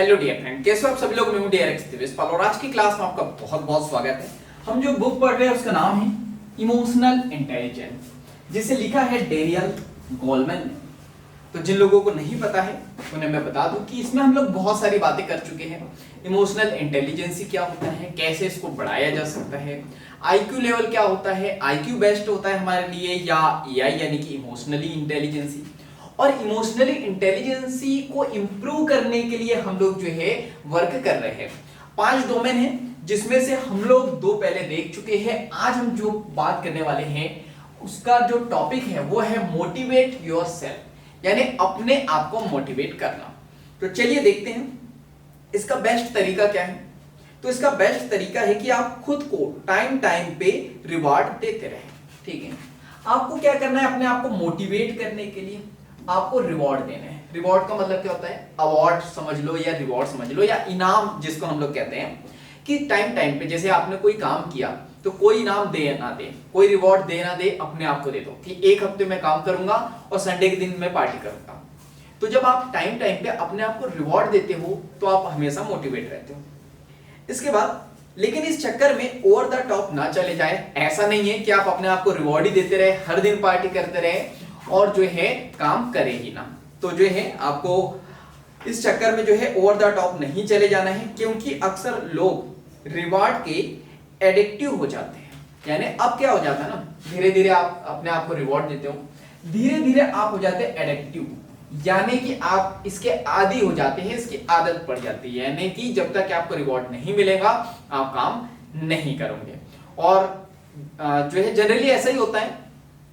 Hello dear friend, कैसे हो आप सभी लोग। मैं हूं डियर एक्स दिवेशपाल और आज की क्लास में आपका बहुत बहुत स्वागत है। हम जो बुक पढ़ रहे हैं उसका नाम है इमोशनल इंटेलिजेंस, जिसे लिखा है डेनियल गोलमैन ने। तो जिन लोगों को नहीं पता है उन्हें मैं बता दूं कि इसमें हम लोग बहुत सारी बातें कर चुके हैं। इमोशनल इंटेलिजेंस क्या होता है, कैसे इसको बढ़ाया जा सकता है, आईक्यू लेवल क्या होता है, आईक्यू बेस्ट होता है हमारे लिए या एआई यानी कि इमोशनली इंटेलिजेंसी, और इमोशनली इंटेलिजेंसी को इंप्रूव करने के लिए हम लोग जो है वर्क कर रहे हैं। 5 डोमेन है जिसमें से हम लोग 2 पहले देख चुके हैं। आज हम जो बात करने वाले हैं उसका जो टॉपिक है वो है मोटिवेट योरसेल्फ, यानी अपने आप को मोटिवेट करना। तो चलिए देखते हैं इसका बेस्ट तरीका क्या है। तो इसका बेस्ट तरीका है कि आप खुद को टाइम टाइम पे रिवॉर्ड देते रहें। ठीक है, आपको क्या करना है, अपने आप को मोटिवेट करने के लिए आपको रिवॉर्ड देने हैं। रिवॉर्ड का मतलब क्या होता है, अवार्ड समझ लो या रिवॉर्ड समझ लो या इनाम जिसको हम लोग कहते हैं। कि टाइम टाइम पे जैसे आपने कोई काम किया तो कोई इनाम दे ना दे, कोई रिवॉर्ड दे ना दे, अपने आप को दे दो कि 1 हफ्ते में काम करूंगा और संडे के दिन मैं पार्टी करूंगा। तो जब आप टाइम टाइम पे अपने आप को रिवॉर्ड देते हो तो आप हमेशा मोटिवेट रहते हो। इसके बाद लेकिन इस चक्कर में ओवर द टॉप ना चले जाए। ऐसा नहीं है कि आप अपने आप को रिवॉर्ड ही देते रहे, हर दिन पार्टी करते रहे और जो है काम करे ही ना। तो जो है आपको इस चक्कर में जो है ओवर द टॉप नहीं चले जाना है, क्योंकि अक्सर लोग रिवॉर्ड के एडिक्टिव हो जाते हैं। यानी अब क्या हो जाता है ना, धीरे धीरे आप अपने आप को रिवॉर्ड देते हो, धीरे धीरे आप हो जाते हैं एडिक्टिव, यानी कि आप इसके आदी हो जाते हैं, इसकी आदत पड़ जाती है। यानी कि जब तक आपको रिवॉर्ड नहीं मिलेगा आप काम नहीं करोगे। और जो है जनरली ऐसा ही होता है।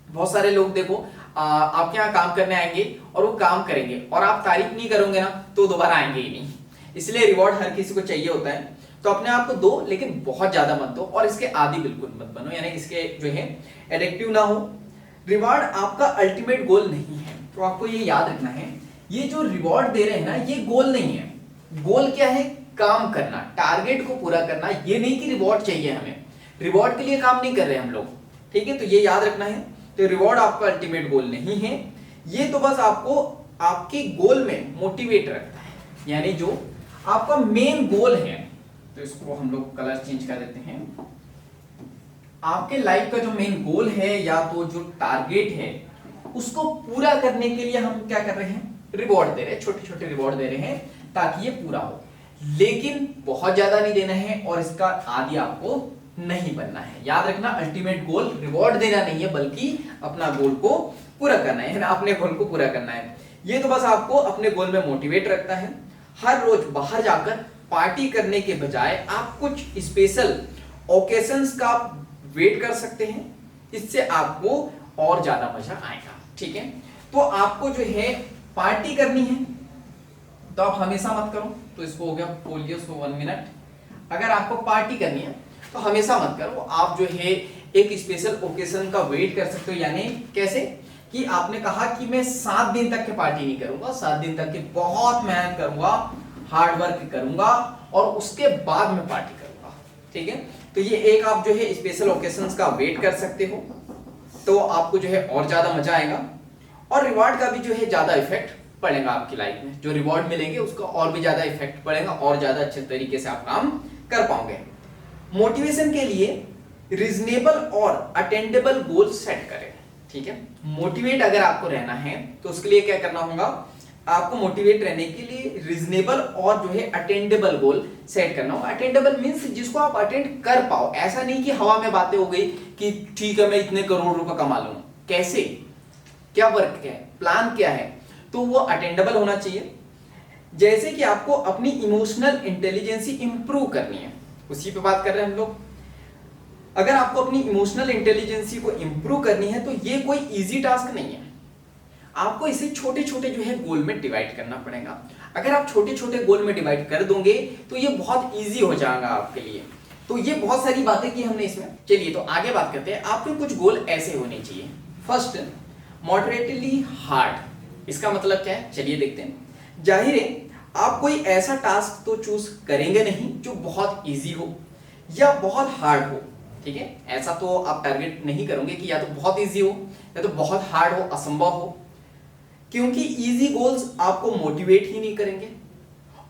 बहुत सारे लोग देखो आपके यहाँ काम करने आएंगे और वो काम करेंगे और आप तारीफ नहीं करोगे ना तो दोबारा आएंगे ही नहीं। इसलिए रिवॉर्ड हर किसी को चाहिए होता है। तो अपने आप को दो, लेकिन बहुत ज्यादा मत दो और इसके आदी बिल्कुल मत बनो, यानी इसके जो है एडिक्टिव ना हो। रिवॉर्ड आपका अल्टीमेट गोल नहीं है, तो आपको ये याद रखना है। ये जो रिवॉर्ड दे रहे हैं ना, ये गोल नहीं है। गोल क्या है, काम करना, टारगेट को पूरा करना। ये नहीं कि रिवॉर्ड चाहिए हमें, रिवॉर्ड के लिए काम नहीं कर रहे हम लोग। ठीक है, तो ये याद रखना है। तो रिवॉर्ड आपका अल्टीमेट गोल नहीं है, ये तो बस आपको आपके गोल में मोटिवेट रखता है, यानी जो आपका मेन गोल है। तो इसको हम लोग कलर चेंज कर देते हैं। आपके लाइफ का जो मेन गोल है या तो जो टारगेट है उसको पूरा करने के लिए हम क्या कर रहे हैं, रिवॉर्ड दे रहे हैं, छोटे छोटे रिवॉर्ड दे रहे हैं ताकि ये पूरा हो। लेकिन बहुत ज्यादा नहीं देना है और इसका आदी आपको नहीं बनना है। याद रखना, अल्टीमेट गोल रिवॉर्ड देना नहीं है, बल्कि अपना गोल को पूरा करना है, अपने गोल को पूरा करना है। ये तो बस आपको अपने गोल में मोटिवेट रखता है। हर रोज बाहर जाकर पार्टी करने के बजाय आप कुछ स्पेशल ओकेशंस का वेट कर सकते हैं, इससे आपको और ज्यादा मजा आएगा। ठीक है, तो आपको जो है पार्टी करनी है तो आप हमेशा मत करो। तो इसको हो गया पोलियो, सो 1 मिनट। अगर आपको पार्टी करनी है तो हमेशा मत करो, आप जो है एक स्पेशल ओकेजन का वेट कर सकते हो। यानी कैसे कि आपने कहा कि मैं 7 दिन तक की पार्टी नहीं करूंगा, 7 दिन तक की बहुत मेहनत करूंगा, हार्ड वर्क करूंगा और उसके बाद में पार्टी करूंगा। ठीक है, तो ये एक आप जो है स्पेशल ओकेजन का वेट कर सकते हो, तो आपको जो है और ज्यादा मजा आएगा और रिवॉर्ड का भी जो है ज्यादा इफेक्ट पड़ेगा आपकी लाइफ में। जो रिवॉर्ड मिलेंगे उसका और भी ज्यादा इफेक्ट पड़ेगा और ज्यादा अच्छे तरीके से आप काम कर पाओगे। मोटिवेशन के लिए रीजनेबल और अटेंडेबल गोल सेट करें। ठीक है, मोटिवेट अगर आपको रहना है तो उसके लिए क्या करना होगा, आपको मोटिवेट रहने के लिए रीजनेबल और जो है अटेंडेबल गोल सेट करना होगा। अटेंडेबल मींस जिसको आप अटेंड कर पाओ, ऐसा नहीं कि हवा में बातें हो गई कि ठीक है मैं इतने करोड़ रुपए कमा लूंगा। कैसे, क्या वर्क क्या है, प्लान क्या है, तो वो अटेंडेबल होना चाहिए। जैसे कि आपको अपनी इमोशनल इंटेलिजेंसी इंप्रूव करनी है, उसी पे बात कर रहे हैं हम लोग। अगर आपको अपनी इमोशनल इंटेलिजेंसी को इंप्रूव करनी है तो ये कोई इजी टास्क नहीं है। आपको इसे छोटे छोटे जो है गोल में डिवाइड करना पड़ेगा। अगर आप छोटे छोटे गोल में डिवाइड कर दोगे तो ये बहुत इजी हो जाएगा आपके लिए। तो ये बहुत सारी बातें की हमने इसमें। चलिए तो आगे बात करते हैं। आपके कुछ गोल ऐसे होने चाहिए। First, moderately hard. इसका मतलब क्या है, चलिए देखते हैं। जाहिर है आप कोई ऐसा टास्क तो चूज करेंगे नहीं जो बहुत इजी हो या बहुत हार्ड हो। ठीक है, ऐसा तो आप टारगेट नहीं करोगे कि या तो बहुत इजी हो या तो बहुत हार्ड हो, असंभव हो, क्योंकि इजी गोल्स आपको मोटिवेट ही नहीं करेंगे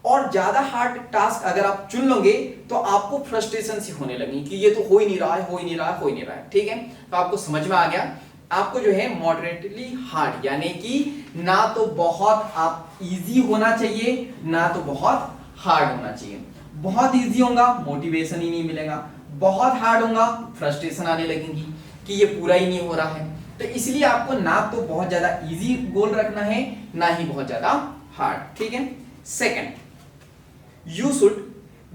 और ज्यादा हार्ड टास्क अगर आप चुन लोगे तो आपको फ्रस्ट्रेशन सी होने लगी कि ये तो हो ही नहीं रहा है, हो ही नहीं रहा है, हो ही नहीं रहा है। ठीक है, तो आपको समझ में आ गया। आपको जो है मॉडरेटली हार्ड, यानी कि ना तो बहुत आप इजी होना चाहिए, ना तो बहुत हार्ड होना चाहिए। बहुत इजी होगा मोटिवेशन ही नहीं मिलेगा, बहुत हार्ड होगा फ्रस्ट्रेशन आने लगेगी कि ये पूरा ही नहीं हो रहा है। तो इसलिए आपको ना तो बहुत ज्यादा इजी गोल रखना है, ना ही बहुत ज्यादा हार्ड। ठीक है। Second, you should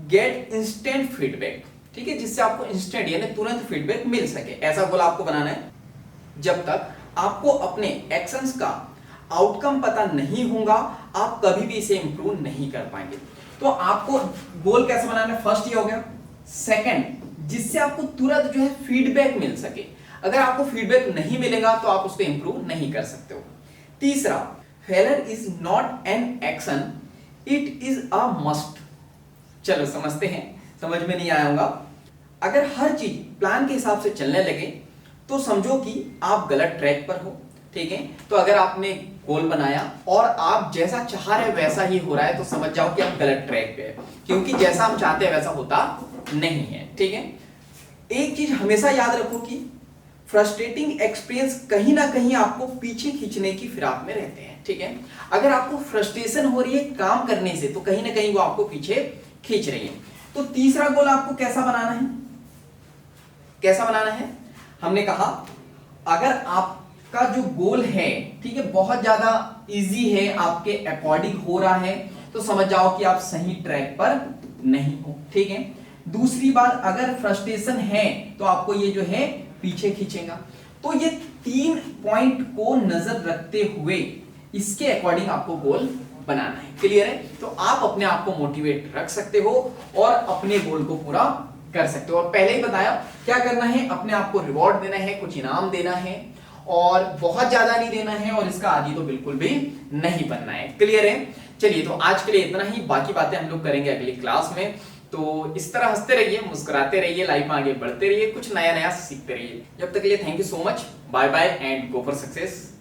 get instant feedback. ठीक है, जिससे आपको इंस्टेंट यानी तुरंत फीडबैक मिल सके, ऐसा गोल आपको बनाना है। जब तक आपको अपने एक्शंस का आउटकम पता नहीं होगा, आप कभी भी इसे इंप्रूव नहीं कर पाएंगे। तो आपको गोल कैसे बनाना है, फर्स्ट ये हो गया। सेकंड, जिससे आपको तुरंत जो है फीडबैक मिल सके। अगर आपको फीडबैक नहीं मिलेगा तो आप उसको इंप्रूव नहीं कर सकते हो। तीसरा, failure is not an action, it is a must. चलो समझते हैं, समझ में नहीं आया होगा। अगर हर चीज प्लान के हिसाब से चलने लगे तो समझो कि आप गलत ट्रैक पर हो। ठीक है, तो अगर आपने गोल बनाया और आप जैसा चाह रहे वैसा ही हो रहा है तो समझ जाओ कि आप गलत ट्रैक पे है, क्योंकि जैसा हम चाहते हैं वैसा होता नहीं है। ठीक है, एक चीज हमेशा याद रखो कि फ्रस्ट्रेटिंग एक्सपीरियंस कहीं ना कहीं आपको पीछे खींचने की फिराक में रहते हैं। ठीक है, अगर आपको फ्रस्ट्रेशन हो रही है काम करने से तो कहीं ना कहीं वो आपको पीछे खींच रही है। तो तीसरा गोल आपको कैसा बनाना है, कैसा बनाना है, हमने कहा अगर आपका जो गोल है, ठीक है, बहुत ज्यादा इजी है, आपके अकॉर्डिंग हो रहा है, तो समझ जाओ कि आप सही ट्रैक पर नहीं हो। ठीक है, दूसरी बात, अगर फ्रस्ट्रेशन है तो आपको ये जो है पीछे खींचेगा। तो ये 3 पॉइंट को नजर रखते हुए इसके अकॉर्डिंग आपको गोल बनाना है। क्लियर है? तो आप अपने आप को मोटिवेट रख सकते हो और अपने गोल को पूरा कर सकते हो। और पहले ही बताया क्या करना है, अपने आप को रिवॉर्ड देना है, कुछ इनाम देना है, और बहुत ज्यादा नहीं देना है, और इसका आदी तो बिल्कुल भी नहीं बनना है। क्लियर है? चलिए, तो आज के लिए इतना ही, बाकी बातें हम लोग करेंगे अगली क्लास में। तो इस तरह हंसते रहिए, मुस्कुराते रहिए, लाइफ में आगे बढ़ते रहिए, कुछ नया नया सीखते रहिए। जब तक के लिए thank you so much, bye bye and go for success.